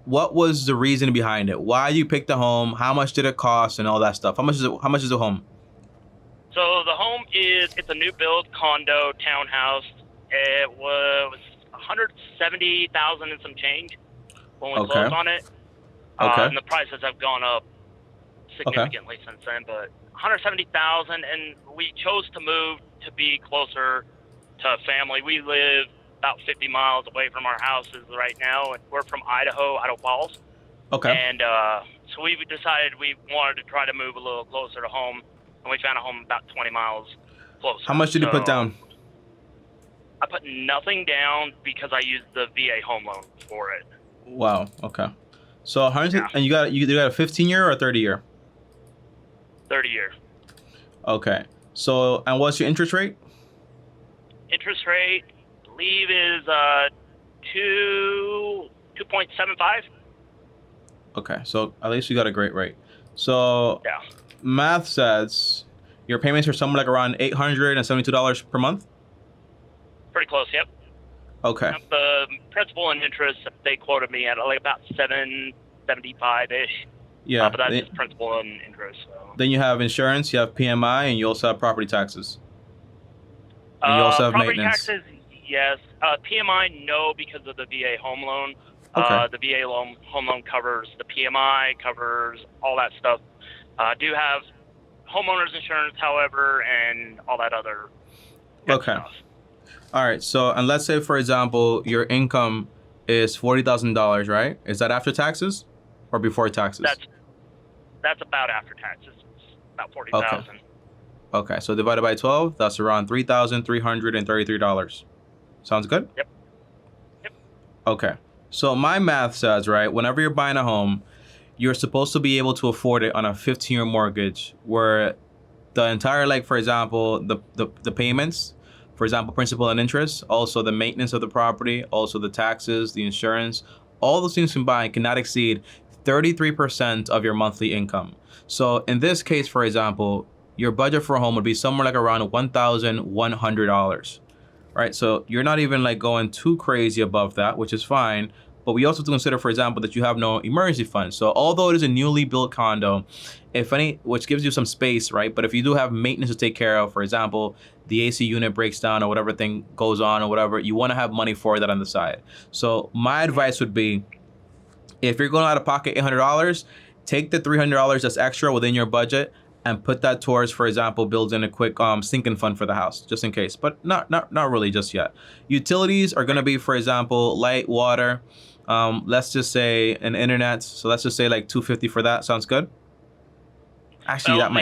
what was the reason behind it? Why you picked the home? How much did it cost, and all that stuff? How much is it? How much is the home? So the home it's a new build condo townhouse. It was $170,000 and some change when we closed on it. And the prices have gone up significantly since then. But $170,000, and we chose to move to be closer to family. We live about 50 miles away from our houses right now, and we're from Idaho Falls. And so we decided we wanted to try to move a little closer to home, and we found a home about 20 miles closer. How much did you put down? I put nothing down because I used the VA home loan for it. Wow. Okay. So and you got a 15-year or a 30-year? 30-year. Okay. So, and what's your interest rate? Interest rate, I believe, is 2.75. Okay, so at least you got a great rate. So math says your payments are somewhere like around $872 per month. Pretty close, yep. Okay. The principal and interest, they quoted me at like about $775-ish. Yeah. But that's just principal and interest. So. Then you have insurance, you have PMI, and you also have property taxes. And you also have property maintenance. Taxes, yes. PMI, no, because of the VA home loan. The VA home loan covers the PMI, covers all that stuff. Do have homeowners insurance, however, and all that other stuff. All right. So, and let's say, for example, your income is $40,000, right? Is that after taxes or before taxes? That's about after taxes. It's about $40,000. Okay. So divided by 12, that's around $3,333. Sounds good? Yep. Okay. So my math says, right, whenever you're buying a home, you're supposed to be able to afford it on a 15-year mortgage where the entire, like, for example, the payments, for example, principal and interest, also the maintenance of the property, also the taxes, the insurance, all those things combined cannot exceed 33% of your monthly income. So in this case, for example, your budget for a home would be somewhere like around $1,100. Right, so you're not even like going too crazy above that, which is fine. But we also have to consider, for example, that you have no emergency fund. So although it is a newly built condo, which gives you some space, right? But if you do have maintenance to take care of, for example, the AC unit breaks down or whatever thing goes on or whatever, you want to have money for that on the side. So my advice would be, if you're going out of pocket $800, take the $300 that's extra within your budget and put that towards, for example, building a quick sinking fund for the house, just in case, but not really just yet. Utilities are going to be, for example, light, water, let's just say an internet. So let's just say like $250 for that. Sounds good? Actually, that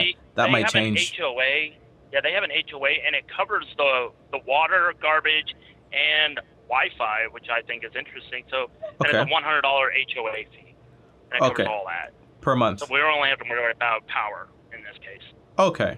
might change. An HOA. Yeah, they have an HOA, and it covers the water, garbage, and Wi-Fi, which I think is interesting. So it's a $100 HOA fee, and it covers all that per month. So we only have to worry about power in this case. Okay.